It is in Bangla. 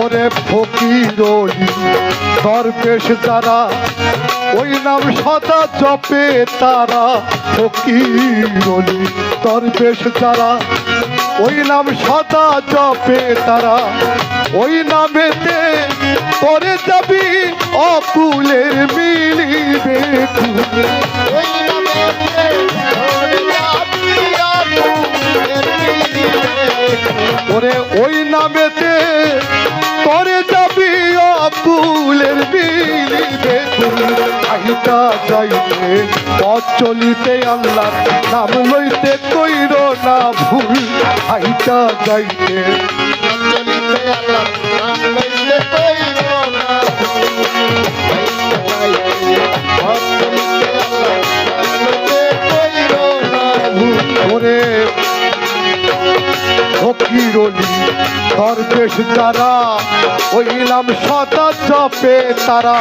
ওরে ফকিরলি দরবেশ যারা ওই নাম সদা জপে তারা, ফকিরলি দরবেশ যারা ওই নাম সদা জপে তারা, ওই নামেতে তোরে যাবি অকুলের মিলিবে খুলে। ওই নামেতে তোরে যাবি অকুলের মিলিবে খুলে। ওরে ওই নামেতে তোরে যাবি অকুলের মিলিবে খুলে। আহিতা যাইতে পথ চলিতে আল্লাহ নাম লইতে কইর না ভুল, আহিতা যাইতে চলিতে আল্লাহর নাম লইতে কইর না ভুল। চলিতে আল্লাহর নাম লইতে কইর না ভুল। ওরে ফকিরলি দরবেশ যারা ওই নাম সদা জপে তারা।